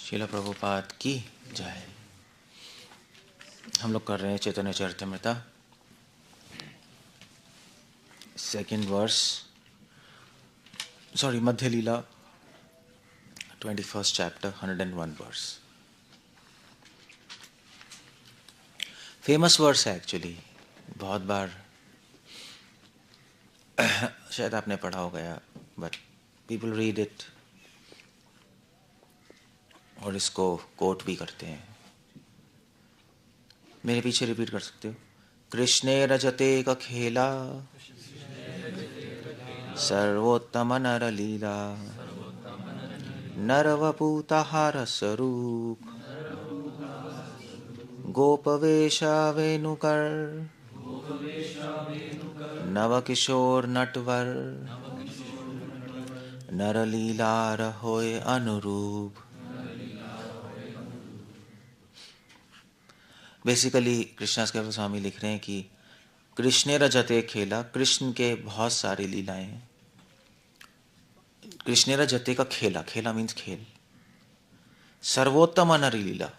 श्रील प्रभुपाद की जय। हम लोग कर रहे हैं Chaitanya Charitamrita, second verse, sorry Madhya Lila 21st chapter 101 verse. Famous verse है एक्चुअली, बहुत बार शायद आपने पढ़ा हो गया, बट पीपल रीड इट और इसको कोट भी करते हैं। मेरे पीछे रिपीट कर सकते हो। कृष्णे रजते का खेला सर्वोत्तम नर लीला, नरवपूतहार स्वरूप गोपवेशा वेणुकर, नवकिशोर नटवर नरलीलार होय अनुरूप। बेसिकली कृष्णास के स्वामी लिख रहे हैं कि कृष्ण रजते खेला, कृष्ण के बहुत सारी लीलाएं हैं। कृष्ण रजते का खेला, खेला मीन्स खेल। सर्वोत्तम नर लीला,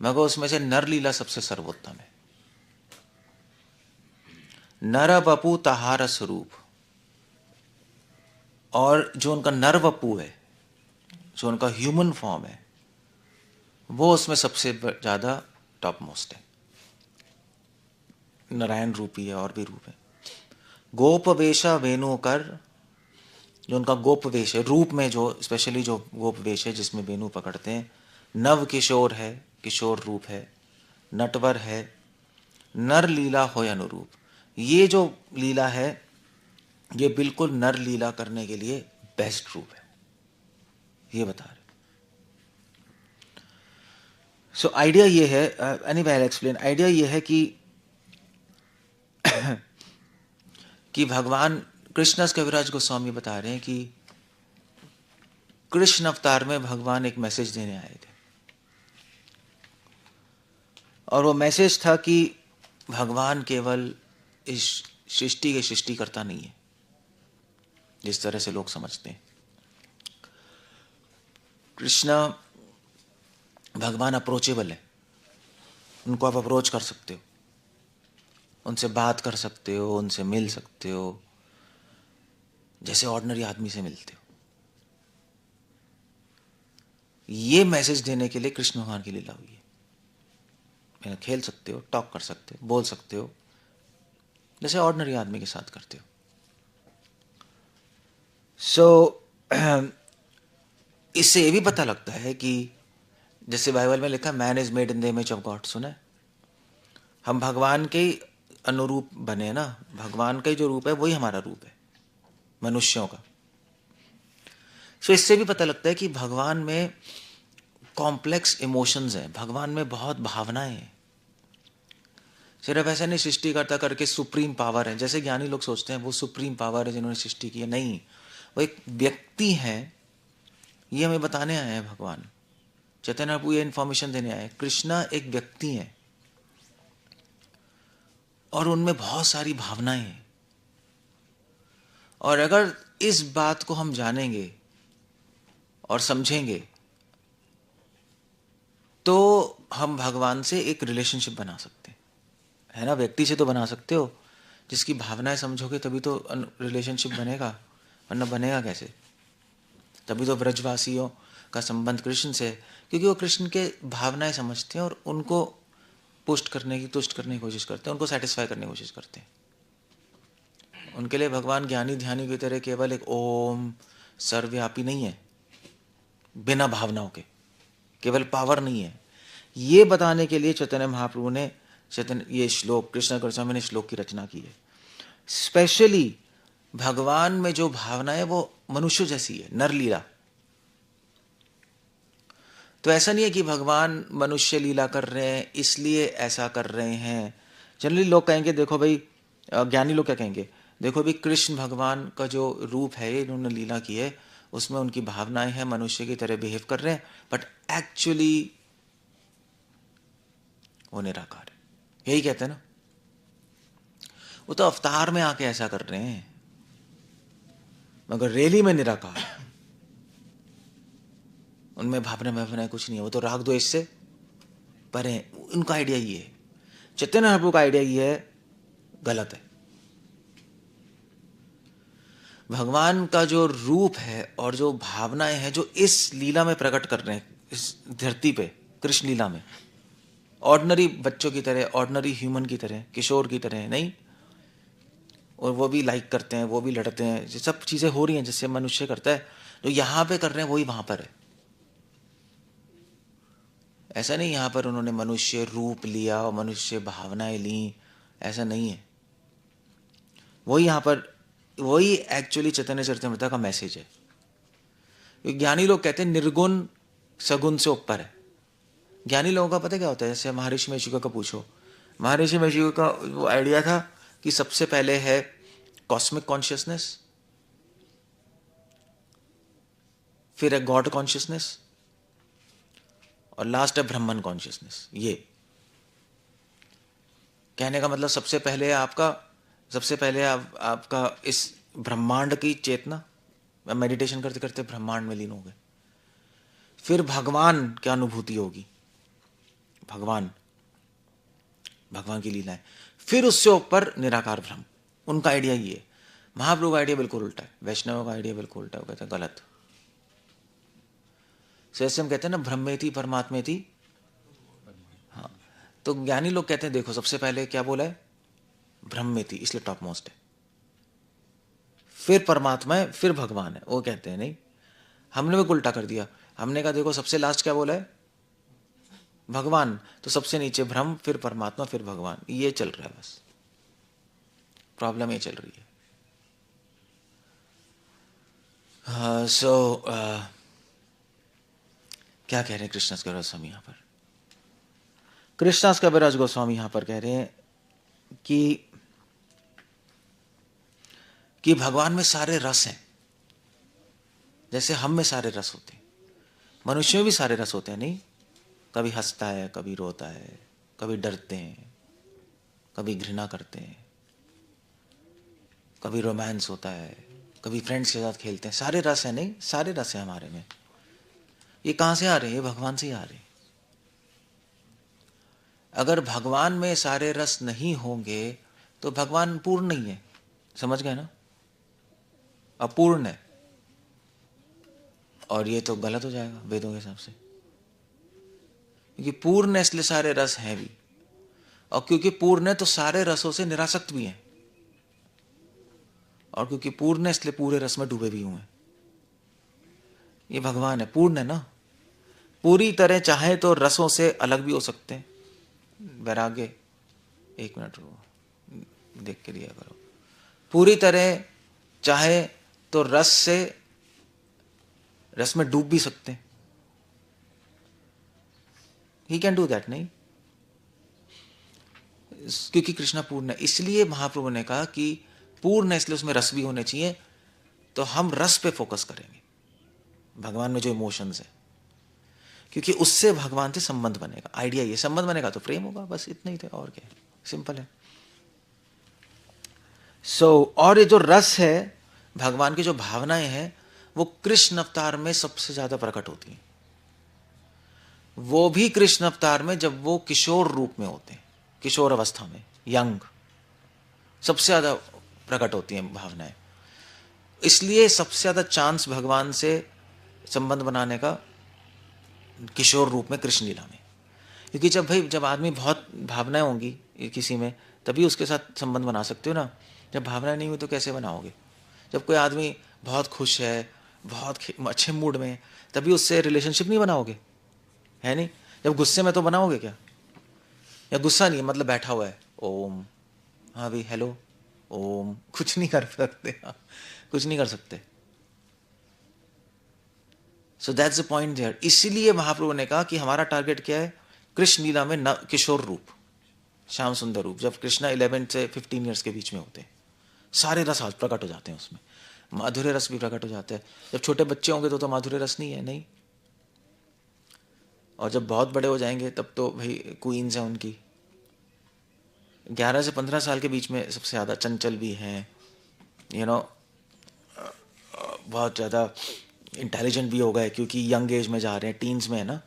मगर उसमें से नर लीला सबसे सर्वोत्तम है। नर वपु तहार स्वरूप, और जो उनका नर वपु है, जो उनका ह्यूमन फॉर्म है, वो उसमें सबसे ज्यादा टॉप मोस्ट है। नारायण रूपी है और भी रूप है। गोप वेशा वेणुकर, जो उनका गोप वेश है, रूप में जो स्पेशली जो गोप वेश है जिसमें वेणु पकड़ते हैं। नव किशोर है, किशोर रूप है। नटवर है, नर लीला होय अनुरूप। ये जो लीला है ये बिल्कुल नर लीला करने के लिए बेस्ट रूप है, ये बता रहे। सो आइडिया ये है, anyway I will explain. Idea ये है कि कि भगवान कृष्णस कविराज गोस्वामी बता रहे हैं कि कृष्ण अवतार में भगवान एक मैसेज देने आए थे, और वो मैसेज था कि भगवान केवल इस सृष्टि के सृष्टिकर्ता नहीं है जिस तरह से लोग समझते हैं। कृष्ण भगवान अप्रोचेबल है, उनको आप अप्रोच कर सकते हो, उनसे बात कर सकते हो, उनसे मिल सकते हो जैसे ऑर्डिनरी आदमी से मिलते हो। ये मैसेज देने के लिए कृष्ण भगवान की लीला हुई है। खेल सकते हो, टॉक कर सकते हो, बोल सकते हो जैसे ऑर्डिनरी आदमी के साथ करते हो। सो इससे ये भी पता लगता है कि जैसे बाइबल में लिखा man is made in the image of God, सुना है? हम भगवान के अनुरूप बने ना, भगवान का जो रूप है वही हमारा रूप है, मनुष्यों का। सो इससे भी पता लगता है कि भगवान में कॉम्प्लेक्स इमोशंस हैं, भगवान में बहुत भावनाएं हैं। सिर्फ ऐसा नहीं सृष्टिकर्ता करके सुप्रीम पावर है जैसे ज्ञानी लोग सोचते हैं वो सुप्रीम पावर है जिन्होंने सृष्टि की है। नहीं, वो एक व्यक्ति है। ये हमें बताने आए हैं भगवान चैतन्य प्रभु, ये इंफॉर्मेशन देने आए हैं। कृष्णा एक व्यक्ति है और उनमें बहुत सारी भावनाएं हैं, और अगर इस बात को हम जानेंगे और समझेंगे तो हम भगवान से एक रिलेशनशिप बना सकते हैं, है ना? व्यक्ति से तो बना सकते हो, जिसकी भावनाएं समझोगे तभी तो रिलेशनशिप बनेगा, वरना बनेगा कैसे? तभी तो ब्रजवासियों का संबंध कृष्ण से, क्योंकि वो कृष्ण के भावनाएं समझते हैं और उनको तुष्ट करने की कोशिश करते हैं, उनको सेटिस्फाई करने की कोशिश करते हैं। उनके लिए भगवान ज्ञानी ध्यानी की तरह केवल एक ओम सर्वव्यापी नहीं है बिना भावनाओं के, केवल पावर नहीं है। ये बताने के लिए चैतन्य महाप्रभु ने ये श्लोक, कृष्ण गोस्वामी ने श्लोक की रचना की है। स्पेशली भगवान में जो भावना है वो मनुष्य जैसी है, नर लीला। तो ऐसा नहीं है कि भगवान मनुष्य लीला कर रहे हैं इसलिए ऐसा कर रहे हैं। जनरली लोग कहेंगे, देखो भाई, ज्ञानी लोग क्या कहेंगे, देखो भाई कृष्ण भगवान का जो रूप है इन्होंने लीला की है उसमें उनकी भावनाएं हैं, मनुष्य की तरह बिहेव कर रहे हैं, बट एक्चुअली वो निराकार है। यही कहते हैं ना, वो तो अवतार में आके ऐसा कर रहे हैं मगर रैली में निराकार। उनमें भावना भावनाएं कुछ नहीं है, वो तो राग द्वेष से परे हैं। उनका आइडिया ये है, चैतन्य महाप्रभु का आइडिया ये है, गलत है। भगवान का जो रूप है और जो भावनाएं हैं जो इस लीला में प्रकट कर रहे हैं, इस धरती पे कृष्ण लीला में, ऑर्डिनरी बच्चों की तरह, ऑर्डिनरी ह्यूमन की तरह, किशोर की तरह नहीं, और वो भी लाइक करते हैं, वो भी लड़ते हैं, ये सब चीजें हो रही हैं जिससे मनुष्य करता है, जो यहाँ पे कर रहे हैं वही वहां पर है। ऐसा नहीं यहाँ पर उन्होंने मनुष्य रूप लिया और मनुष्य भावनाएं ली, ऐसा नहीं है। वही यहाँ पर, वही एक्चुअली चैतन्य चरितामृत का मैसेज है। ज्ञानी लोग कहते हैं निर्गुण सगुण से ऊपर है। ज्ञानी लोगों का पता क्या होता है, जैसे महर्षि मेशुका का पूछो, महर्षि मेशुका का वो आइडिया था कि सबसे पहले है कॉस्मिक कॉन्शियसनेस, फिर है गॉड कॉन्शियसनेस, और लास्ट है ब्रह्मन कॉन्शियसनेस। ये कहने का मतलब सबसे पहले आपका इस ब्रह्मांड की चेतना, मेडिटेशन करते करते ब्रह्मांड में लीन हो गए, फिर भगवान की अनुभूति होगी, भगवान की लीला है, फिर उससे ऊपर निराकार ब्रह्म। उनका आइडिया ये है। महाप्रभु का आइडिया बिल्कुल उल्टा है, वैष्णव का आइडिया बिल्कुल उल्टा है, वो कहते हैं गलत। जैसे हम कहते हैं ना ब्रह्मेति परमात्मेति, हाँ, तो ज्ञानी लोग कहते हैं देखो सबसे पहले क्या बोला है, ब्रह्मेति, इसलिए टॉप मोस्ट है, फिर परमात्मा है, फिर भगवान है। वो कहते हैं नहीं, हमने भी उल्टा कर दिया। हमने कहा देखो सबसे लास्ट क्या बोला है, भगवान, तो सबसे नीचे ब्रह्म, फिर परमात्मा, फिर भगवान। ये चल रहा है, बस प्रॉब्लम ये चल रही है। क्या कह रहे हैं कृष्णदास कविराज गोस्वामी यहाँ पर? कृष्णदास कविराज गोस्वामी यहाँ पर कह रहे हैं कि भगवान में सारे रस हैं, जैसे हम में सारे रस होते हैं, मनुष्य में भी सारे रस होते हैं नहीं, कभी हंसता है, कभी रोता है, कभी डरते हैं, कभी घृणा करते हैं, कभी रोमांस होता है, कभी फ्रेंड्स के साथ खेलते हैं, सारे रस है नहीं, सारे रस है हमारे में। ये कहाँ से आ रहे हैं? ये भगवान से ही आ रहे हैं। अगर भगवान में सारे रस नहीं होंगे तो भगवान पूर्ण नहीं है, समझ गए ना, अपूर्ण है, और ये तो गलत हो जाएगा वेदों के हिसाब से, क्योंकि पूर्ण है इसलिए सारे रस हैं भी, और क्योंकि पूर्ण है तो सारे रसों से निरासक्त भी हैं, और क्योंकि पूर्ण है इसलिए पूरे रस में डूबे भी हुए हैं। ये भगवान है, पूर्ण है ना, पूरी तरह चाहे तो रसों से अलग भी हो सकते हैं। वैराग्य, एक मिनट रुको, देख के लिया करो। पूरी तरह चाहे तो रस में डूब भी सकते हैं, ही कैन डू दैट, नहीं, क्योंकि कृष्णा पूर्ण है। इसलिए महाप्रभु ने कहा कि पूर्ण है इसलिए उसमें रस भी होने चाहिए, तो हम रस पे फोकस करेंगे, भगवान में जो इमोशंस है, क्योंकि उससे भगवान से संबंध बनेगा। आइडिया ये, संबंध बनेगा तो प्रेम होगा, बस इतना ही थे, और क्या है, सिंपल है। और ये जो रस है, भगवान की जो भावनाएं हैं, वो कृष्ण अवतार में सबसे ज्यादा प्रकट होती हैं। वो भी कृष्ण अवतार में जब वो किशोर रूप में होते हैं, किशोर अवस्था में, यंग, सबसे ज्यादा प्रकट होती हैं भावनाएं। इसलिए सबसे ज्यादा चांस भगवान से संबंध बनाने का किशोर रूप में, कृष्ण लीला में, क्योंकि जब आदमी बहुत भावनाएं होंगी किसी में, तभी उसके साथ संबंध बना सकते हो ना। जब भावनाएं नहीं हुई तो कैसे बनाओगे? जब कोई आदमी बहुत खुश है, बहुत अच्छे मूड में, तभी उससे रिलेशनशिप नहीं बनाओगे, है नहीं? जब गुस्से में तो बनाओगे क्या? या गुस्सा नहीं है मतलब बैठा हुआ है, ओम, हाँ भाई हेलो, ओम, कुछ नहीं कर सकते, कुछ नहीं कर सकते। So that's the point there. इसीलिए महाप्रभु ने कहा कि हमारा टारगेट क्या है, कृष्ण लीला में न किशोर रूप, श्याम सुंदर रूप, जब कृष्णा 11 से 15 ईयर्स के बीच में होते हैं, सारे रस प्रकट हो जाते हैं उसमें, माधुर्य रस भी प्रकट हो जाता है। जब छोटे बच्चे होंगे तो माधुर्य रस नहीं है, नहीं, और जब बहुत बड़े हो जाएंगे तब तो भाई क्वींस हैं उनकी। 11 से 15 साल के बीच में सबसे ज़्यादा चंचल भी हैं, बहुत ज़्यादा इंटेलिजेंट भी हो गए क्योंकि यंग एज में जा रहे हैं, टीन्स में है ना,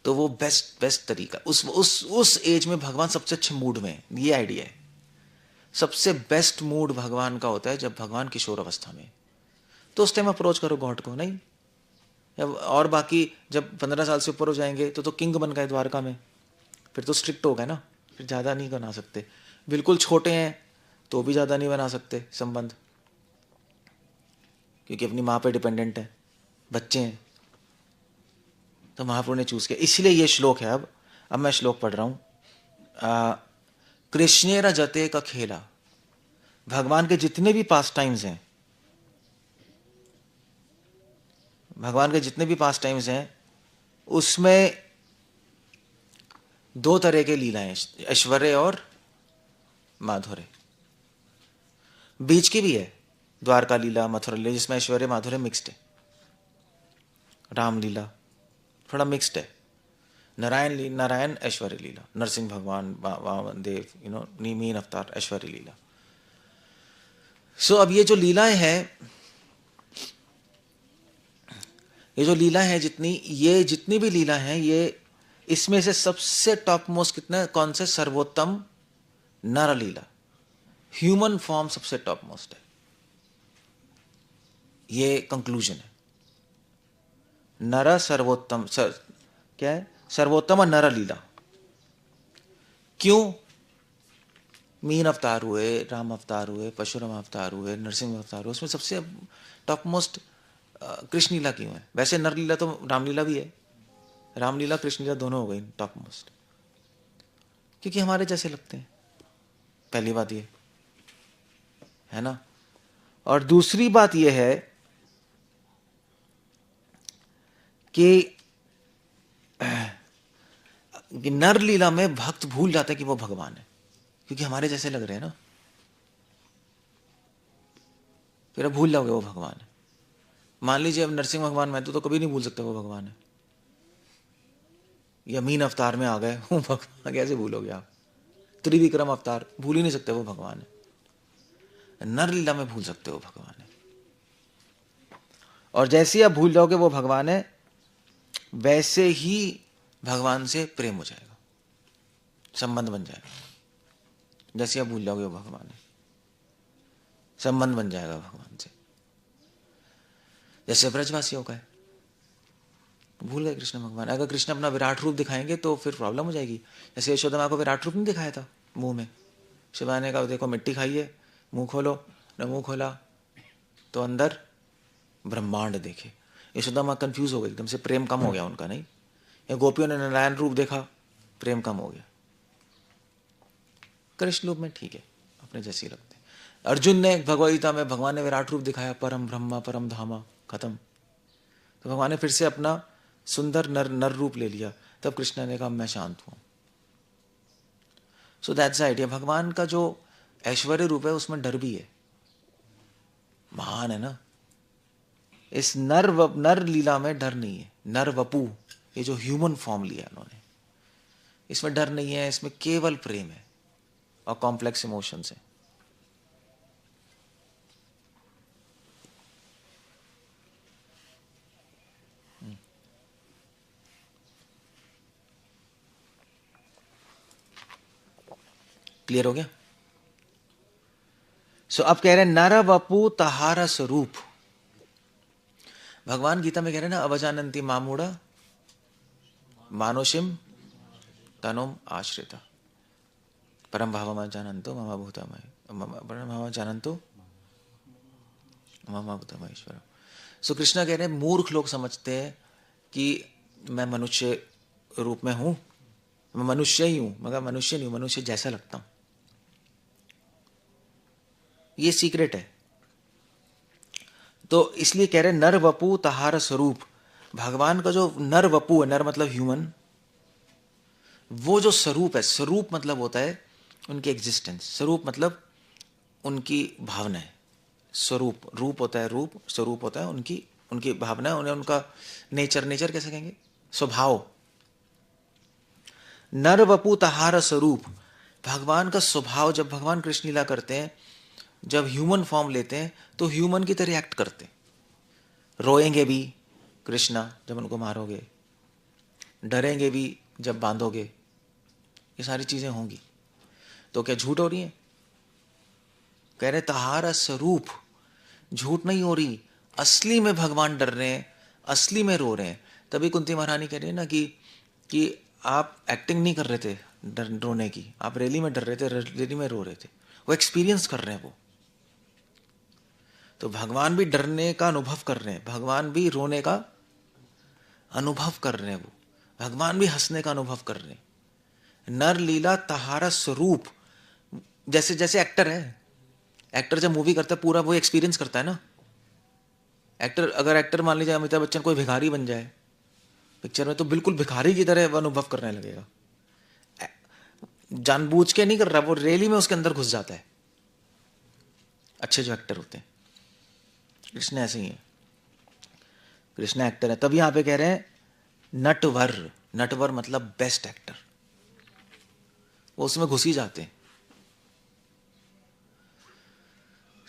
तो वो बेस्ट तरीका, उस एज में भगवान सबसे अच्छे मूड में है। ये आइडिया है, सबसे बेस्ट मूड भगवान का होता है जब भगवान किशोर अवस्था में, तो उस टाइम अप्रोच करो गॉड को, नहीं। और बाकी जब 15 साल से ऊपर हो जाएंगे तो किंग बन गए द्वारका में, फिर तो स्ट्रिक्ट हो गए ना, फिर ज़्यादा नहीं बना सकते। बिल्कुल छोटे हैं तो भी ज़्यादा नहीं बना सकते संबंध, क्योंकि अपनी माँ पे डिपेंडेंट है, बच्चे हैं। तो महाप्रभु ने चूज किया, इसलिए ये श्लोक है। अब मैं श्लोक पढ़ रहा हूँ। कृष्णेरा जते का खेला, भगवान के जितने भी पास टाइम्स हैं, भगवान के जितने भी पास टाइम्स हैं उसमें दो तरह के लीलाएं, ऐश्वर्य और माधुर्य। बीच की भी है द्वारका लीला, मथुरा लीला, जिसमें ऐश्वर्य माधुर्य मिक्स्ड है। रामलीला थोड़ा मिक्स्ड है। नारायण ऐश्वर्य लीला, नरसिंह भगवान, वामन देव, मीन अवतार, ऐश्वर्य लीला। सो अब ये जो लीलाएं हैं, ये जो लीला है जितनी भी लीला है, ये इसमें से सबसे टॉप मोस्ट कितना, कौन से, सर्वोत्तम नर लीला, ह्यूमन फॉर्म सबसे टॉप मोस्ट है। ये कंक्लूजन है। नर सर्वोत्तम, क्या है, सर्वोत्तम और नर लीला। क्यों? मीन अवतार हुए, राम अवतार हुए, परशुराम अवतार हुए, नरसिंह अवतार हुए, उसमें सबसे टॉप मोस्ट कृष्ण लीला क्यों है? वैसे नर लीला तो रामलीला भी है, रामलीला कृष्ण लीला दोनों हो गई टॉप मोस्ट, क्योंकि हमारे जैसे लगते हैं, पहली बात ये है ना। और दूसरी बात ये है कि नर लीला में भक्त भूल जाता है कि वो भगवान है, क्योंकि हमारे जैसे लग रहे हैं ना, फिर अब भूल जाओगे वो भगवान है। मान लीजिए अब नरसिंह भगवान में तो कभी नहीं भूल सकते वो भगवान है, या मीन अवतार में आ गए वो भगवान, कैसे भूलोगे आप? त्रिविक्रम अवतार, भूल ही नहीं सकते वो भगवान है। नर लीला में भूल सकते हो भगवान है, और जैसे ही आप भूल जाओगे वो भगवान है, वैसे ही भगवान से प्रेम हो जाएगा, संबंध बन जाएगा। जैसे आप भूल जाओगे वो भगवान है, संबंध बन जाएगा भगवान से। जैसे ब्रजवासियों का है, भूल गए कृष्ण भगवान। अगर कृष्ण अपना विराट रूप दिखाएंगे तो फिर प्रॉब्लम हो जाएगी। जैसे यशोदा माँ को विराट रूप नहीं दिखाया था मुंह में, शिवा ने कहा देखो मिट्टी खाइए, मुंह खोलो, न मुंह खोला तो अंदर ब्रह्मांड देखे। यशोदा माँ कंफ्यूज हो गई एकदम से, प्रेम कम हो गया उनका, नहीं। या गोपियों ने नारायण रूप देखा, प्रेम कम हो गया। कृष्ण रूप में ठीक है, अपने जैसे ही लगते। अर्जुन ने भगवद गीता में भगवान ने विराट रूप दिखाया, परम ब्रह्मा परम धामा, खत्म। तो भगवान ने फिर से अपना सुंदर नर रूप ले लिया, तब कृष्ण ने कहा मैं शांत हूं। सो दैट्स द आइडिया। भगवान का जो ऐश्वर्य रूप है उसमें डर भी है, महान है ना। इस नर लीला में डर नहीं है। नर वपु, ये जो ह्यूमन फॉर्म लिया उन्होंने, इसमें डर नहीं है, इसमें केवल प्रेम है और कॉम्प्लेक्स इमोशंस है। क्लियर हो गया? सो अब कह रहे हैं नर वपु तहारा स्वरूप। भगवान गीता में कह रहे हैं ना, अवजानंती मामूढ़ा मानुषिम तनुम आश्रिता परम भावम जानंतो मम भूतमय, परम भावम जानंतो मम भूतमय ईश्वर। सो कृष्णा कह रहे हैं मूर्ख लोग समझते हैं कि मैं मनुष्य रूप में हूं, मैं मनुष्य ही हूं, मगर मनुष्य नहीं हूं, मनुष्य जैसा लगता हूं। ये सीक्रेट है। तो इसलिए कह रहे नर वपु तहार स्वरूप। भगवान का जो नर वपु है, नर मतलब ह्यूमन, वो जो स्वरूप है, स्वरूप मतलब होता है उनकी एग्जिस्टेंस, स्वरूप मतलब उनकी भावना है। स्वरूप, रूप होता है रूप, स्वरूप होता है उनकी भावना है, उन्हें उनका नेचर कैसे कहेंगे, स्वभाव। नर वपु तहार स्वरूप, भगवान का स्वभाव। जब भगवान कृष्ण लीला करते हैं, जब ह्यूमन फॉर्म लेते हैं तो ह्यूमन की तरह एक्ट करते हैं। रोएंगे भी कृष्णा जब उनको मारोगे, डरेंगे भी जब बांधोगे, ये सारी चीजें होंगी। तो क्या झूठ हो रही है? कह रहे तहारा स्वरूप, झूठ नहीं हो रही, असली में भगवान डर रहे हैं, असली में रो रहे हैं। तभी कुंती महारानी कह रही है ना कि आप एक्टिंग नहीं कर रहे थे डर रोने की, आप रैली में डर रहे थे, रैली में रो रहे थे। वो एक्सपीरियंस कर रहे हैं वो। तो भगवान भी डरने का अनुभव कर रहे हैं, भगवान भी रोने का अनुभव कर रहे हैं, वो भगवान भी हंसने का अनुभव कर रहे हैं। नर लीला तहारा स्वरूप, जैसे जैसे एक्टर है, एक्टर जब मूवी करता है पूरा वो एक्सपीरियंस करता है ना। एक्टर, अगर एक्टर मान लीजिए अमिताभ बच्चन कोई भिखारी बन जाए पिक्चर में, तो बिल्कुल भिखारी की तरह वो अनुभव करने लगेगा। जानबूझ के नहीं कर रहा, वो रियली में उसके अंदर घुस जाता है। अच्छे जो एक्टर होते हैं, कृष्ण ऐसे ही है, कृष्ण एक्टर है। तभी यहां पे कह रहे हैं नटवर, नटवर मतलब बेस्ट एक्टर, वो उसमें घुस ही जाते हैं।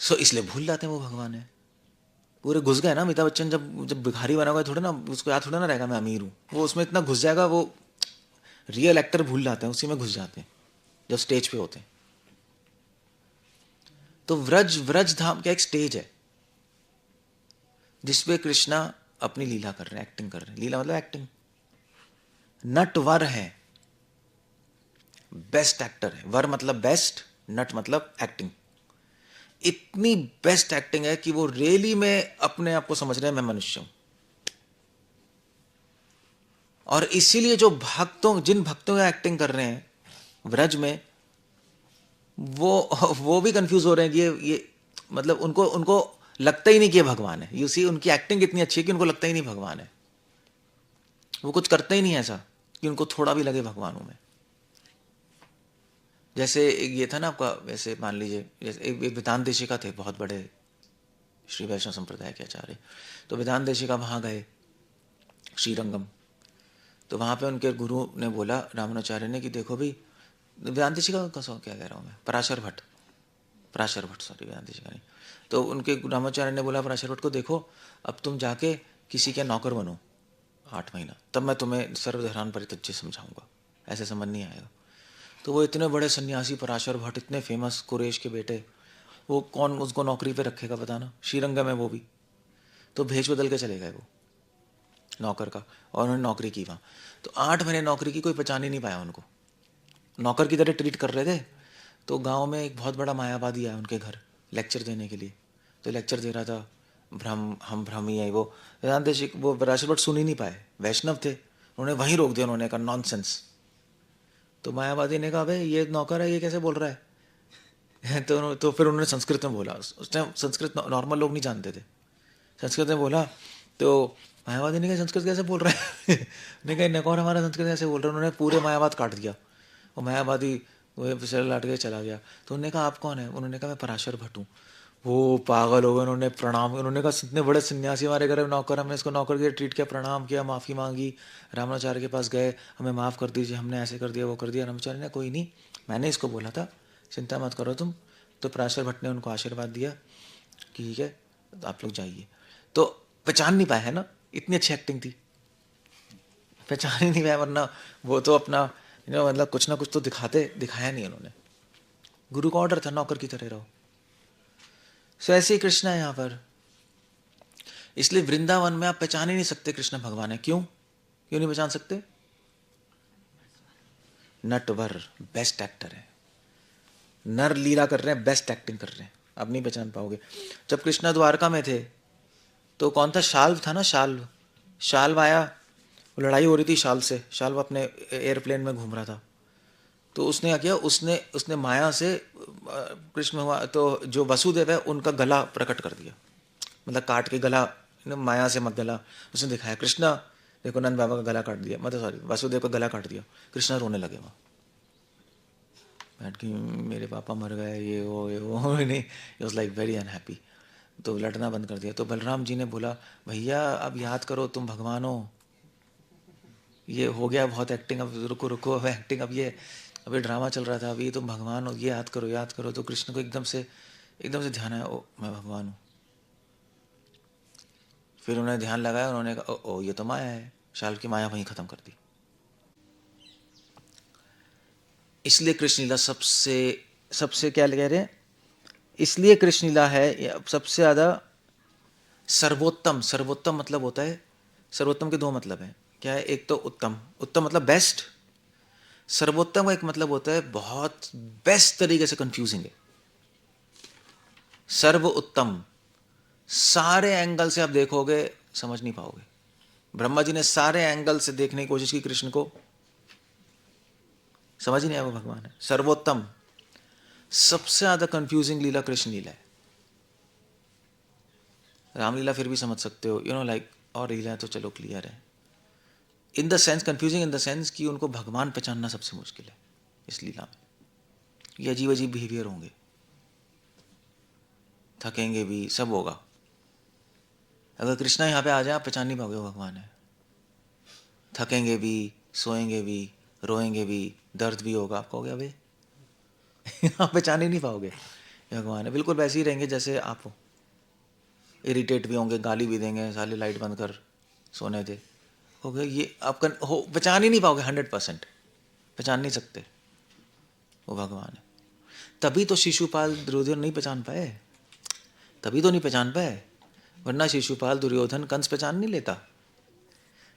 सो इसलिए भूल जाते हैं वो भगवान है। पूरे घुस गए ना अमिताभ बच्चन, जब जब भिखारी बना हुआ थोड़ा ना, उसको याद थोड़ा ना रहेगा मैं अमीर हूं, वो उसमें इतना घुस जाएगा, वो रियल एक्टर भूल जाते हैं, उसी में घुस जाते हैं जब स्टेज पे होते हैं। तो व्रज, व्रज धाम क्या एक स्टेज है जिसपे कृष्णा अपनी लीला कर रहे हैं, एक्टिंग कर रहे हैं। लीला मतलब एक्टिंग। नटवर है, बेस्ट एक्टर है। वर मतलब बेस्ट, नट मतलब एक्टिंग। इतनी बेस्ट एक्टिंग है कि वो रियली में अपने आप को समझ रहे हैं मैं मनुष्य हूं। और इसीलिए जो भक्तों, जिन भक्तों का एक्टिंग कर रहे हैं व्रज में, वो भी कंफ्यूज हो रहे हैं कि ये मतलब उनको उनको लगता ही नहीं कि ये भगवान है। यू सी, उनकी एक्टिंग इतनी अच्छी है कि उनको लगता ही नहीं भगवान है। वो कुछ करते ही नहीं ऐसा कि उनको थोड़ा भी लगे भगवानों में। जैसे ये था ना आपका, वैसे मान लीजिए जैसे एक वेदांत देशिका थे, बहुत बड़े श्री वैष्णव संप्रदाय के आचार्य। तो वेदांत देशिका वहाँ गए श्रीरंगम। तो वहाँ पे उनके गुरु ने बोला रामानुचार्य ने कि देखो भी, वेदांत देशिका का क्या कह रहा हूँ मैं, पराशर भट्ट, पराशर भट्ट, सॉरी वेदांत देशिका नहीं। तो उनके रामाचार्य ने बोला पराशर भट्ट को, देखो अब तुम जाके किसी के नौकर बनो 8 महीना, तब मैं तुम्हें सर्वधर्म परित्यज्य समझाऊंगा, ऐसे समझ नहीं आएगा। तो वो इतने बड़े सन्यासी पराशर भट्ट, इतने फेमस कुरेश के बेटे, वो कौन उसको नौकरी पे रखेगा बताना, श्रीरंगम है वो भी। तो भेष बदल के चले गए वो नौकर का, और उन्होंने नौकरी की वहाँ। तो 8 महीने नौकरी की, कोई पहचान ही नहीं पाया उनको, नौकर की तरह ट्रीट कर रहे थे। तो गांव में एक बहुत बड़ा मायावादी आया उनके घर लेक्चर देने के लिए। तो लेक्चर दे रहा था, भ्रम, हम भ्रम ही है वो। वेदांत देशिक वो पराशर भट्ट सुन ही नहीं पाए, वैष्णव थे, उन्होंने वहीं रोक दिया। उन्होंने कहा नॉनसेंस। तो मायावादी ने कहा भाई ये नौकर है, ये कैसे बोल रहा है? तो फिर उन्होंने संस्कृत में बोला। उस टाइम संस्कृत नॉर्मल लोग नहीं जानते थे। संस्कृत में बोला तो मायावादी ने कहा संस्कृत कैसे बोल रहा है? ने कहा नौकर हमारा संस्कृत कैसे बोल रहा है? उन्होंने पूरे मायावाद काट दिया। वो मायावादी वो सिर लाट के चला गया। तो उन्होंने कहा आप कौन है? उन्होंने कहा मैं पराशर भट्ट हूँ। वो पागल हो गए, उन्होंने प्रणाम, उन्होंने कहा इतने बड़े सन्यासी हमारे घर में नौकर, हमने इसको नौकर की ट्रीट किया, प्रणाम किया, माफ़ी मांगी, रामाचार्य के पास गए, हमें माफ़ कर दीजिए, हमने ऐसे कर दिया वो कर दिया। रामाचार्य ने कोई नहीं, मैंने इसको बोला था, चिंता मत करो तुम। तो पराशर भट्ट ने उनको आशीर्वाद दिया, ठीक है आप लोग जाइए। तो पहचान नहीं पाए है ना, इतनी अच्छी एक्टिंग थी, पहचान ही नहीं पाया। वरना वो तो अपना मतलब कुछ ना कुछ तो दिखाया नहीं उन्होंने। गुरु का ऑर्डर था नौकर की तरह रहो। सो ऐसे ही कृष्ण है यहाँ पर। इसलिए वृंदावन में आप पहचान ही नहीं सकते कृष्ण भगवान है। क्यों क्यों नहीं पहचान सकते? नटवर बेस्ट एक्टर है, नर लीला कर रहे हैं, बेस्ट एक्टिंग कर रहे हैं, आप नहीं पहचान पाओगे। जब कृष्णा द्वारका में थे तो कौन था? शाल्व था ना, शाल्व। शाल्व आया, लड़ाई हो रही थी शाल्व से, शाल्व अपने एयरप्लेन में घूम रहा था। तो उसने क्या किया, उसने उसने माया से कृष्ण हुआ तो जो वसुदेव है उनका गला प्रकट कर दिया, मतलब काट के गला, माया से मत गला उसने दिखाया। कृष्णा देखो नंद बाबा का गला काट दिया, मतलब सॉरी वसुदेव का गला काट दिया। कृष्णा रोने लगे वहाँ बैठ के, मेरे पापा मर गए, ये वो नहीं, he was like very unhappy. तो लड़ना बंद कर दिया। तो बलराम जी ने बोला भैया अब याद करो तुम भगवान हो, ये हो गया बहुत एक्टिंग, अब रुको रुको, अब एक्टिंग, अब ये अभी ड्रामा चल रहा था, अभी तुम भगवान हो, ये याद करो याद करो। तो कृष्ण को एकदम से ध्यान आया, ओ मैं भगवान हूँ। फिर उन्होंने ध्यान लगाया, उन्होंने कहा ओ ये तो माया है, शाल की माया वहीं खत्म कर दी। इसलिए कृष्ण लीला सबसे सबसे क्या कह रहे हैं, इसलिए कृष्ण लीला है सबसे ज़्यादा सर्वोत्तम। सर्वोत्तम मतलब होता है, सर्वोत्तम के दो मतलब हैं। क्या है, एक तो उत्तम, उत्तम मतलब बेस्ट। सर्वोत्तम का एक मतलब होता है बहुत बेस्ट तरीके से कंफ्यूजिंग है। सर्व उत्तम, सारे एंगल से आप देखोगे समझ नहीं पाओगे। ब्रह्मा जी ने सारे एंगल से देखने की कोशिश की कृष्ण को, समझ ही नहीं आया वो भगवान है। सर्वोत्तम, सबसे ज्यादा कंफ्यूजिंग लीला कृष्ण लीला है। रामलीला फिर भी समझ सकते हो, लाइक, और लीला है तो चलो क्लियर है। In the sense confusing, in the sense कि उनको भगवान पहचानना सबसे मुश्किल है इस लीला में। ये अजीब अजीब बिहेवियर होंगे, थकेंगे भी, सब होगा। अगर कृष्णा यहाँ पे आ जाए आप पहचान नहीं पाओगे वो भगवान है। थकेंगे भी, सोएंगे भी, रोएंगे भी, दर्द भी होगा, आप कहोगे अबे आप पहचान ही नहीं पाओगे ये भगवान है। बिल्कुल वैसे ही रहेंगे जैसे आप हो। इरिटेट भी होंगे, गाली भी देंगे, साले लाइट बंद कर, सोने दे, हो गए ये। आप हो पहचान ही नहीं पाओगे, 100% पहचान नहीं सकते वो भगवान है। तभी तो शिशुपाल दुर्योधन नहीं पहचान पाए, तभी तो नहीं पहचान पाए, वरना शिशुपाल दुर्योधन कंस पहचान नहीं लेता।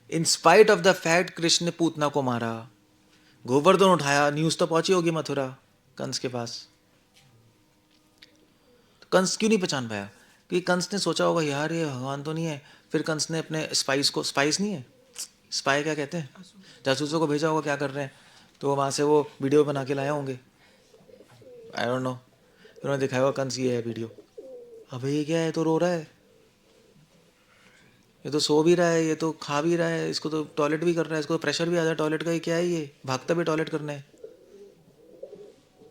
In spite of the fact Krishna ने पूतना को मारा, गोवर्धन उठाया, न्यूज तो पहुंची होगी मथुरा कंस के पास। तो कंस क्यों नहीं पहचान पाया? क्योंकि कंस ने सोचा होगा यार ये भगवान तो नहीं है। फिर कंस ने अपने स्पाइस को, स्पाइस नहीं है, स्पाई क्या कहते हैं, जासूसों को भेजा होगा क्या कर रहे हैं, तो वहाँ से वो वीडियो बना के लाए होंगे, आई डोंट नो। उन्होंने दिखाया होगा कंस ये है वीडियो, अबे ये क्या है, तो रो रहा है, ये तो सो भी रहा है, ये तो खा भी रहा है, इसको तो टॉयलेट भी कर रहा है, इसको तो प्रेशर भी आ जाए टॉयलेट का, ये क्या है, ये भागता भी टॉयलेट करने है,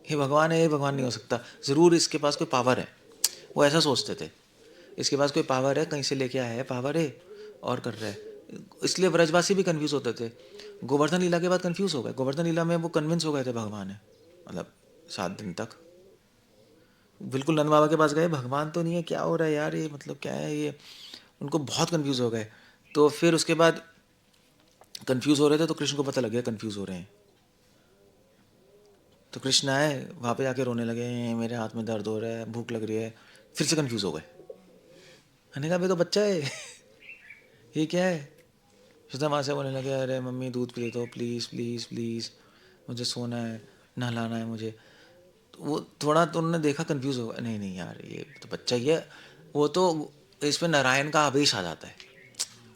ये भगवान है? ये भगवान नहीं हो सकता, ज़रूर इसके पास कोई पावर है। वो ऐसा सोचते थे, इसके पास कोई पावर है, कहीं से लेके आया है, पावर है और कर रहा है। इसलिए ब्रजवासी भी कन्फ्यूज़ होते थे। गोवर्धन लीला के बाद कन्फ्यूज़ हो गए। गोवर्धन लीला में वो कन्विंस हो गए थे भगवान है, मतलब 7 दिन तक बिल्कुल नंद बाबा के पास गए, भगवान तो नहीं है, क्या हो रहा है यार, ये मतलब क्या है ये, उनको बहुत कन्फ्यूज़ हो गए। तो फिर उसके बाद कन्फ्यूज़ हो रहे थे तो कृष्ण को पता लग गया कन्फ्यूज़ हो रहे हैं, तो कृष्ण आए, वहाँ पे जाके रोने लगे, मेरे हाथ में दर्द हो रहा है, भूख लग रही है, फिर से कन्फ्यूज़ हो गए। मैंने कहा भाई तो बच्चा है ये क्या है? सुधा माँ से बोलने लगे, अरे मम्मी दूध पी दो प्लीज़ प्लीज़ प्लीज़, मुझे सोना है, नहलाना है मुझे। तो वो थोड़ा तो उन्होंने देखा कन्फ्यूज़ हो गया, नहीं नहीं यार ये तो बच्चा ही है। वो तो इसमें नारायण का आवेश आ जाता है,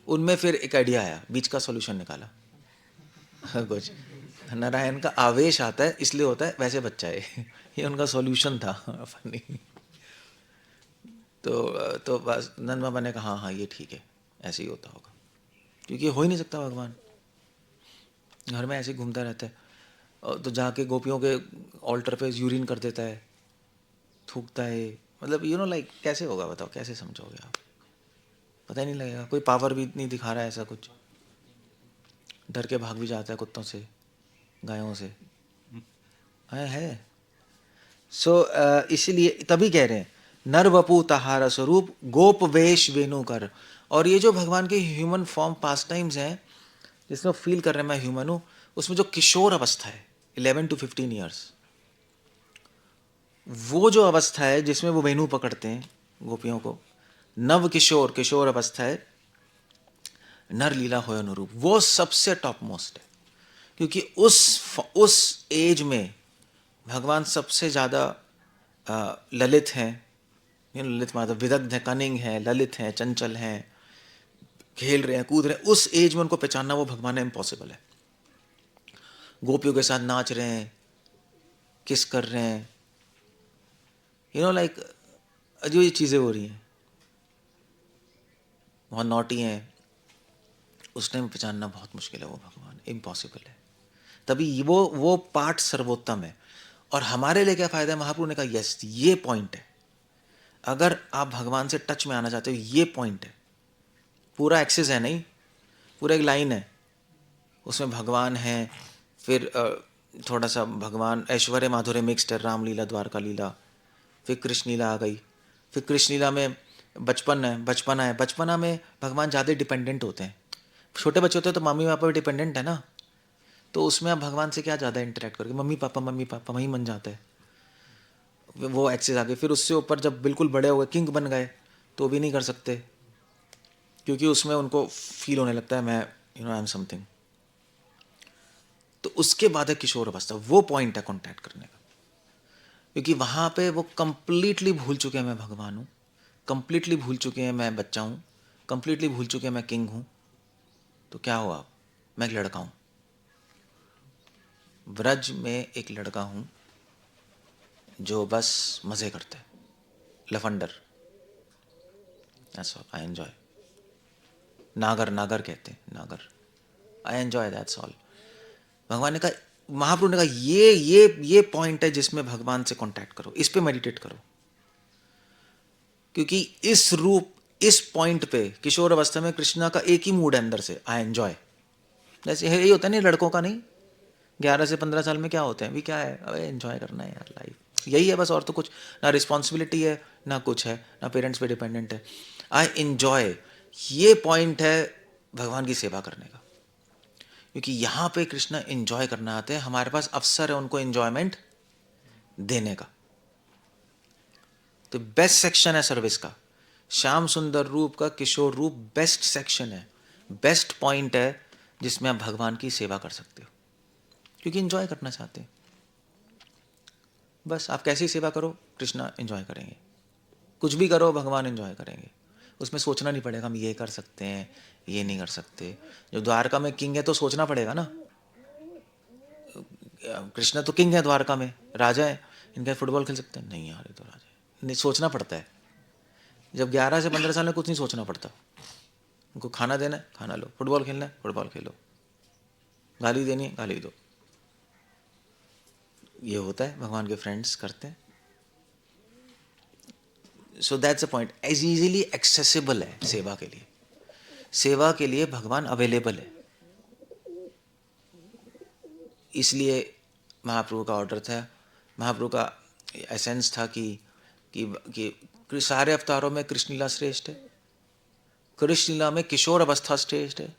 उनमें फिर एक आइडिया आया, बीच का सॉल्यूशन निकाला कुछ नारायण का आवेश आता है इसलिए होता है, वैसे बच्चा है ये उनका सॉल्यूशन था फनी। तो बस नंद बाबा ने कहा हाँ ये ठीक है, ऐसे ही होता होगा, क्योंकि हो ही नहीं सकता भगवान घर में ऐसे ही घूमता रहता है। तो जाके गोपियों के ऑल्टर पे यूरिन कर देता है, थूकता है, मतलब लाइक कैसे होगा बताओ, कैसे समझोगे आप? पता ही नहीं लगेगा, कोई पावर भी नहीं दिखा रहा है ऐसा कुछ, डर के भाग भी जाता है कुत्तों से, गायों से है। सो इसीलिए तभी कह रहे हैं नर वपु तहारा स्वरूप गोप वेश वेणु कर। और ये जो भगवान के ह्यूमन फॉर्म पास टाइम्स हैं जिसमें फील कर रहे हैं मैं ह्यूमन हूँ, उसमें जो किशोर अवस्था है 11 to 15 ईयर्स, वो जो अवस्था है जिसमें वो वेणु पकड़ते हैं गोपियों को, नव किशोर, किशोर अवस्था है, नर लीला हो अनुरूप, वो सबसे टॉप मोस्ट है। क्योंकि उस एज में भगवान सबसे ज़्यादा ललित हैं, ललित मतलब विदग्ध है, कनिंग है, ललित हैं, चंचल हैं, खेल रहे हैं, कूद रहे हैं। उस एज में उनको पहचानना वो भगवान है, इम्पॉसिबल है। गोपियों के साथ नाच रहे हैं, किस कर रहे हैं, लाइक जो ये चीज़ें हो रही हैं, बहुत नॉटी हैं, उस टाइम पहचानना बहुत मुश्किल है वो भगवान, इम्पॉसिबल है। तभी वो पार्ट सर्वोत्तम है। और हमारे लिए क्या फ़ायदा है, महाप्रभु ने कहा यस ये पॉइंट है, अगर आप भगवान से टच में आना चाहते हो ये पॉइंट है, पूरा एक्सेस है नहीं, पूरा एक लाइन है, उसमें भगवान है, फिर थोड़ा सा भगवान ऐश्वर्य माधुर्य मिक्स्ड है, रामलीला द्वारका लीला, फिर कृष्ण लीला आ गई, फिर कृष्ण लीला में बचपना है, बचपना में भगवान ज़्यादा डिपेंडेंट होते हैं। छोटे बच्चे होते हैं तो मम्मी पापा भी डिपेंडेंट है ना, तो उसमें आप भगवान से क्या ज़्यादा इंटरेक्ट करोगे, मम्मी पापा वहीं मन जाते हैं, वो एक्सेस आ गए। फिर उससे ऊपर जब बिल्कुल बड़े हो गए, किंग बन गए, तो भी नहीं कर सकते, क्योंकि उसमें उनको फील होने लगता है मैं आई एम समथिंग। तो उसके बाद है किशोर अवस्था, वो पॉइंट है कॉन्टैक्ट करने का, क्योंकि वहाँ पे वो कंप्लीटली भूल चुके हैं मैं भगवान हूँ, कंप्लीटली भूल चुके हैं मैं बच्चा हूँ, कंप्लीटली भूल चुके हैं मैं किंग हूँ। तो क्या हुआ, मैं एक लड़का हूँ, ब्रज में एक लड़का हूँ जो बस मज़े करता है, लफंडर, दैट्स ऑल, आई एन्जॉय। नागर कहते हैं, नागर, आई एन्जॉय, दैट्स ऑल। भगवान ने कहा, महाप्रभु ने कहा ये पॉइंट है जिसमें भगवान से कांटेक्ट करो, इस पे मेडिटेट करो, क्योंकि इस पॉइंट पे किशोर अवस्था में कृष्णा का एक ही मूड है अंदर से, आई एन्जॉय। जैसे यही होता है नहीं लड़कों का, नहीं 11 से 15 साल में क्या होते हैं, भी क्या है, अरे एन्जॉय करना है यार, लाइफ यही है बस, और तो कुछ ना रिस्पॉन्सिबिलिटी है ना कुछ है, ना पेरेंट्स पे डिपेंडेंट है, आई एन्जॉय। ये पॉइंट है भगवान की सेवा करने का, क्योंकि यहाँ पे कृष्णा एंजॉय करना आते हैं, हमारे पास अवसर है उनको एंजॉयमेंट देने का। तो बेस्ट सेक्शन है सर्विस का, श्याम सुंदर रूप का किशोर रूप बेस्ट सेक्शन है, बेस्ट पॉइंट है जिसमें आप भगवान की सेवा कर सकते हो, क्योंकि एंजॉय करना चाहते हैं। बस आप कैसी सेवा करो, कृष्णा एंजॉय करेंगे, कुछ भी करो भगवान एंजॉय करेंगे, उसमें सोचना नहीं पड़ेगा हम ये कर सकते हैं ये नहीं कर सकते। जो द्वारका में किंग है तो सोचना पड़ेगा ना, कृष्णा तो किंग है द्वारका में, राजा है, इनका फुटबॉल खेल सकते हैं, नहीं यार ये तो राजा है, नहीं सोचना पड़ता है। जब 11 से 15 साल में कुछ नहीं सोचना पड़ता, उनको खाना देना है खाना लो, फुटबॉल खेलना है फुटबॉल खेलो, गाली देनी है गाली दो, ये होता है भगवान के फ्रेंड्स करते हैं। So that's a point, as easily accessible है सेवा के लिए, सेवा के लिए भगवान अवेलेबल है। इसलिए महाप्रभु का ऑर्डर था, महाप्रभु का एसेंस था कि सारे अवतारों में कृष्ण लीला श्रेष्ठ है, कृष्ण लीला में किशोर अवस्था श्रेष्ठ है,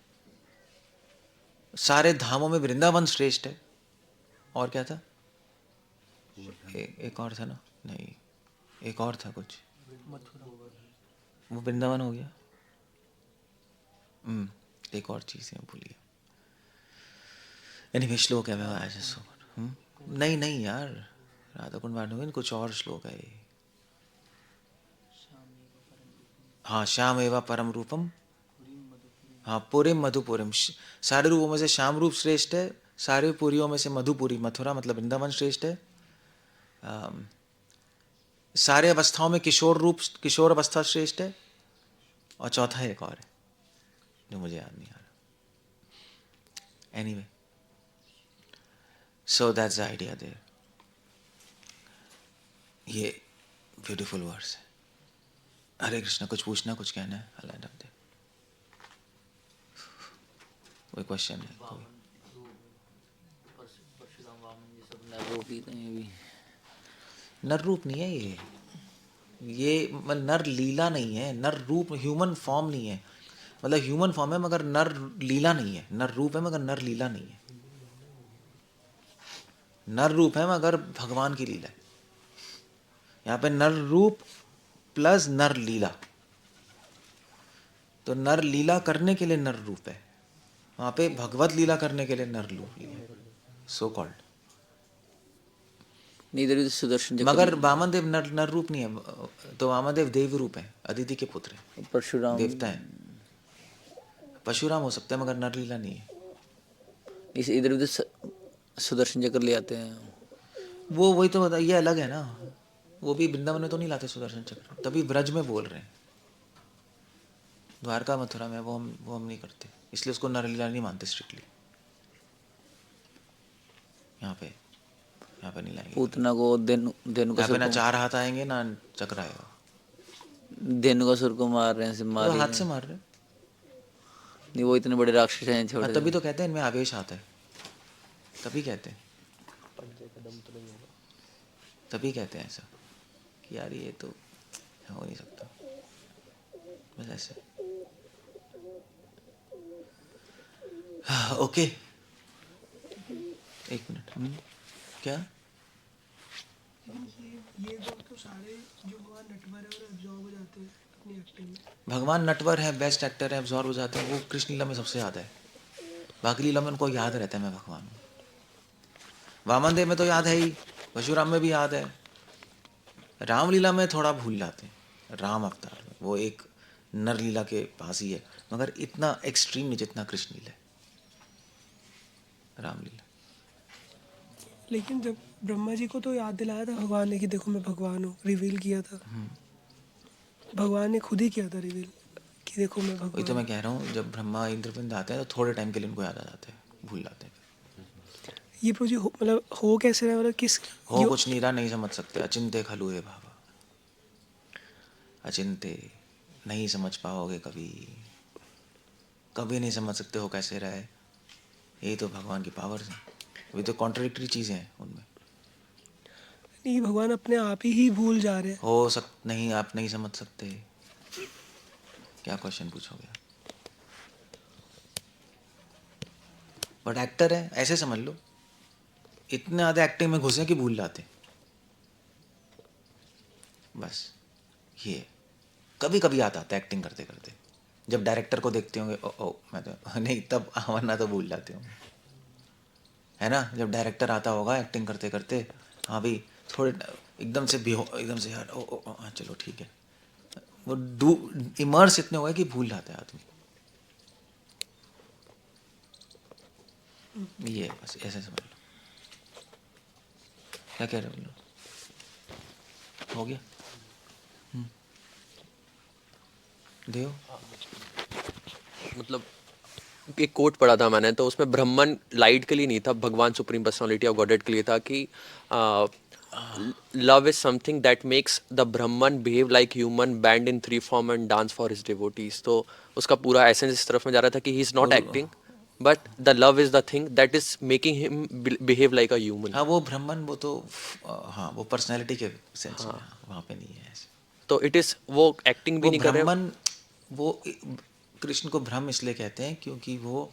सारे धामों में वृंदावन श्रेष्ठ है, और क्या था, एक और था ना, नहीं एक और था कुछ, वो वृंदावन हो गया, एक और चीज़ है भूल गया, एनीवे श्लोक है, मैं ऐसे नहीं नहीं यार, राधा कुंड वाणियों कुछ और श्लोक है ये, हाँ श्याम एवं परम रूपम, हाँ पुरीम मधुपुरीम, सारे रूपों में से श्याम रूप श्रेष्ठ है, सारे पुरियों में से मधुपुरी मथुरा मतलब वृंदावन श्रेष्ठ है, सारे अवस्थाओं में किशोर अवस्था श्रेष्ठ है, और चौथा एक और है जो मुझे याद नहीं आ रहा, anyway so that's the idea there. ये ब्यूटीफुल वर्ड्स है। हरे कृष्णा, कुछ पूछना कुछ कहना है, अल्लाह दे कोई क्वेश्चन है कोई? नर रूप नहीं है ये नर लीला नहीं है, नर रूप ह्यूमन फॉर्म नहीं है, मतलब ह्यूमन फॉर्म है मगर नर लीला नहीं है, नर रूप है मगर नर लीला नहीं है, नर रूप है मगर भगवान की लीला है। यहाँ पे नर रूप प्लस नर लीला, तो नर लीला करने के लिए नर रूप है, वहाँ पे भगवत लीला करने के लिए नर रूप है, सो कॉल्ड। इधर सुदर्शन चक्र, मगर वामनदेव नर रूप नहीं है, तो वामनदेव देव रूप है, अदिति के पुत्र है, परशुराम देवता है, परशुराम हो सकता है मगर नर लीला नहीं है। इस इधर उधर सुदर्शन चक्र ले आते हैं, वो वही तो बता, ये अलग है ना, वो भी वृंदावन में तो नहीं लाते सुदर्शन चक्र, तभी ब्रज में बोल रहे हैं, द्वारका मथुरा में वो हम नहीं करते, इसलिए उसको नर लीला नहीं मानते स्ट्रिक्टली। यहाँ पे नहीं लाएंगे, पूतना को धेनु का यहाँ पे ना सुर को, 4 हाथ आएंगे ना चक्र आएगा, धेनु का सुर को मार रहे हैं, मार तो ही हाथ रहे से हैं। मार रहे। नहीं वो इतने बड़े राक्षस हैं छोटे तभी तो कहते हैं इनमें आवेश आता है, तभी कहते हैं, तभी कहते हैं ऐसा कि यार ये तो हो नहीं सकता। बस ऐसे। ओके, एक मिनट। क्या? ये लोग तो सारे जो भगवान नटवर है और एब्जॉर्ब हो जाते हैं अपनी एक्टिंग में। भगवान नटवर है, बेस्ट एक्टर है, एब्जॉर्ब हो जाते हैं, वो कृष्ण लीला में सबसे ज़्यादा है। बाकी लीला में उनको याद रहता है मैं भगवान हूँ। वामन देव में तो याद है ही, परशुराम में भी याद है। रामलीला में थोड़ा भूल जाते हैं, राम अवतार में वो एक नर लीला के पास ही है, मगर इतना एक्सट्रीम नहीं जितना कृष्ण लीला है, रामलीला। लेकिन जब ब्रह्मा जी को तो याद दिलाया था भगवान ने कि देखो मैं भगवान हूँ, रिवील किया था। भगवान ने खुद ही किया था रिवील कि देखो मैं वही भगवान तो मैं हूँ। कह रहा हूँ, जब ब्रह्मा इंद्रपिंड आते हैं तो थोड़े टाइम के लिए उनको याद आ जाते हैं, भूल जाते हैं। ये प्रोजेक्ट मतलब हो कैसे रहा है, मतलब किस हो यो कुछ नीरा नहीं समझ सकते, अचिंत्य खलु है भावा, अचिंत्य नहीं समझ पाओगे कभी, कभी नहीं समझ सकते हो कैसे रहा है। यही तो भगवान की पावर्स हैं, वे तो कॉन्ट्रडिक्टरी चीज़ें हैं उनमें। नहीं, भगवान अपने आप ही भूल जा रहे हैं। हो सक नहीं, आप नहीं समझ सकते। क्या क्वेश्चन पूछोगे आप? बट एक्टर है, ऐसे समझ लो, इतने ज़्यादा एक्टिंग में घुसे कि भूल जाते। बस ये कभी कभी आता है एक्टिंग करते करते, जब डायरेक्टर को देखते होंगे, ओ ओ मैं तो नहीं, तब वरना तो भूल जाते होंगे, है ना। जब डायरेक्टर आता होगा एक्टिंग करते करते, हाँ भाई थोड़े एकदम से एकदम से यार, ओ ओ ओ, हाँ चलो ठीक है, वो इमर्स इतने हो गए कि भूल जाता है आदमी। ये बस ऐसे समझ लो। क्या कह रहे हो? हो गया? देव मतलब एक कोट पढ़ा था मैंने, तो उसमें ब्राह्मण लाइट के लिए नहीं था, भगवान सुप्रीम पर्सनालिटी ऑफ गॉडेड के लिए था कि love is something that makes the Brahman behave like human, bend in three form and dance for his devotees. तो उसका पूरा एसेंस इस तरफ में जा रहा था कि ही इज नॉट और acting, but the love is the thing that is making him behave like a human. हाँ, वो ब्राह्मण, वो तो हाँ, वो पर्सनैलिटी के सेंस में, हाँ, वहाँ पे नहीं है ऐसे। तो इट इज, वो एक्टिंग भी वो नहीं कर रहे। ब्राह्मण, वो कृष्ण को ब्रह्म इसलिए कहते हैं क्योंकि वो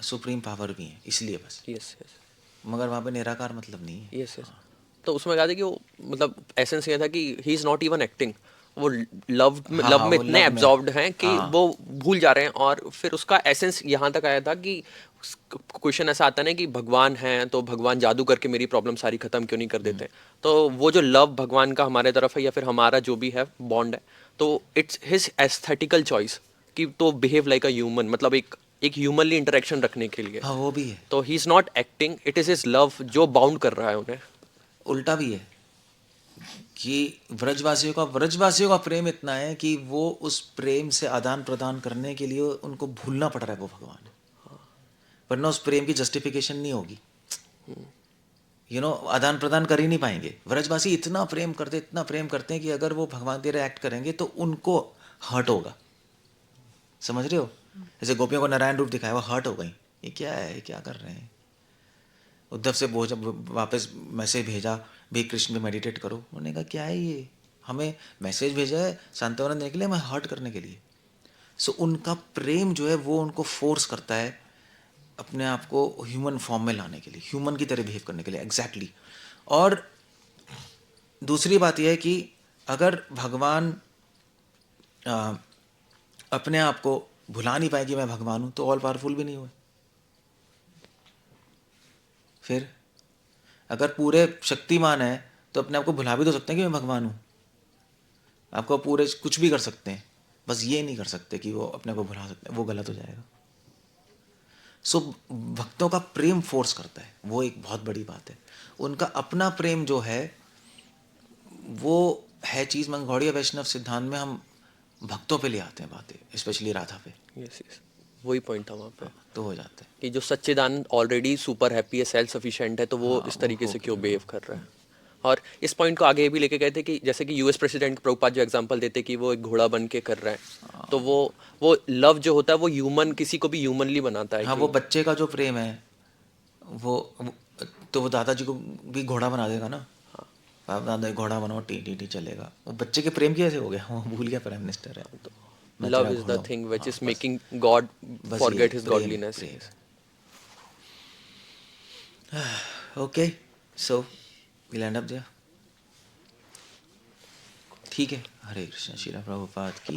सुप्रीम पावर भी हैं, इसलिए बस। यस यस मगर वहाँ पे निराकार मतलब नहीं है। Yes yes. तो उसमें कहा था कि वो मतलब एसेंस ये था कि he is not even acting, वो हाँ लव हाँ, में वो इतने लव में, एब्जॉर्ब्ड हैं कि हाँ। वो भूल जा रहे हैं। और फिर उसका एसेंस यहाँ तक आया था कि क्वेश्चन ऐसा आता है ना कि भगवान हैं तो भगवान जादू करके मेरी प्रॉब्लम सारी खत्म क्यों नहीं कर देते। तो वो जो लव भगवान का हमारे तरफ है या फिर हमारा जो भी है बॉन्ड है, तो इट्स हिज एस्थेटिकल चॉइस कि तो बिहेव लाइक अ ह्यूमन, मतलब एक ह्यूमनली इंटरेक्शन रखने के लिए। हाँ, वो भी है। तो he is not acting, it is his love जो बाउंड कर रहा है उन्हें। उल्टा भी है कि व्रजवासियों का प्रेम इतना है कि वो उस प्रेम से आदान प्रदान करने के लिए उनको भूलना पड़ रहा है वो भगवान, वरना उस प्रेम की जस्टिफिकेशन नहीं होगी। आदान प्रदान कर ही नहीं पाएंगे। व्रजवासी इतना प्रेम करते, इतना प्रेम करते हैं कि अगर वो भगवान तेरे एक्ट करेंगे तो उनको हर्ट होगा। समझ रहे हो? जैसे गोपियों को नारायण रूप दिखाया, वो हर्ट हो गई, ये क्या है, ये क्या कर रहे हैं। उद्धव से वापस मैसेज भेजा, भी कृष्ण पे मेडिटेट करो। उन्होंने कहा क्या है ये, हमें मैसेज भेजा है सांत्वना देने के लिए, हमें हर्ट करने के लिए। सो उनका प्रेम जो है वो उनको फोर्स करता है अपने आप को ह्यूमन फॉर्म में लाने के लिए, ह्यूमन की तरह बिहेव करने के लिए, एग्जैक्टली। और दूसरी बात यह है कि अगर भगवान अपने आप को भुला नहीं पाए कि मैं भगवान हूँ, तो ऑल पावरफुल भी नहीं हुए। फिर अगर पूरे शक्तिमान है तो अपने आप को भुला भी तो सकते हैं कि मैं भगवान हूँ। आपको पूरे कुछ भी कर सकते हैं, बस ये नहीं कर सकते कि वो अपने को भुला सकते हैं, वो गलत हो जाएगा। सो भक्तों का प्रेम फोर्स करता है, वो एक बहुत बड़ी बात है। उनका अपना प्रेम जो है वो है चीज़, मैं गौड़ीय वैष्णव सिद्धांत में हम भक्तों पे ले आते हैं बातें, स्पेशली राधा पे। यस यस, वही पॉइंट था वहाँ पे तो हो जाता है। कि जो सच्चिदानंद ऑलरेडी सुपर हैप्पी है, सेल्फ सफिशिएंट है, तो वो हाँ, इस वो तरीके हो से के क्यों बिहेव कर रहा है। और इस पॉइंट को आगे भी लेके गए थे कि जैसे कि यूएस प्रेसिडेंट प्रभुपाद जो एग्जांपल देते कि वो एक घोड़ा बन के कर रहा है, तो वो लव जो होता है वो ह्यूमन, किसी को भी ह्यूमनली बनाता है हाँ, वो कि बच्चे का जो प्रेम है तो वो दादाजी को भी घोड़ा बना देगा ना। आप दादा घोड़ा बनाओ, टी टी टी चलेगा। वो बच्चे के प्रेम की ऐसे हो गया, वो भूल गया प्राइम मिनिस्टर है। मैं Love तेरा is the घोड़ा हूँ। thing which हाँ, is बस making God बस forget ये his prem godliness. Prem okay so will end up there ठीक है हरे कृष्ण श्रीला प्रभुपाद की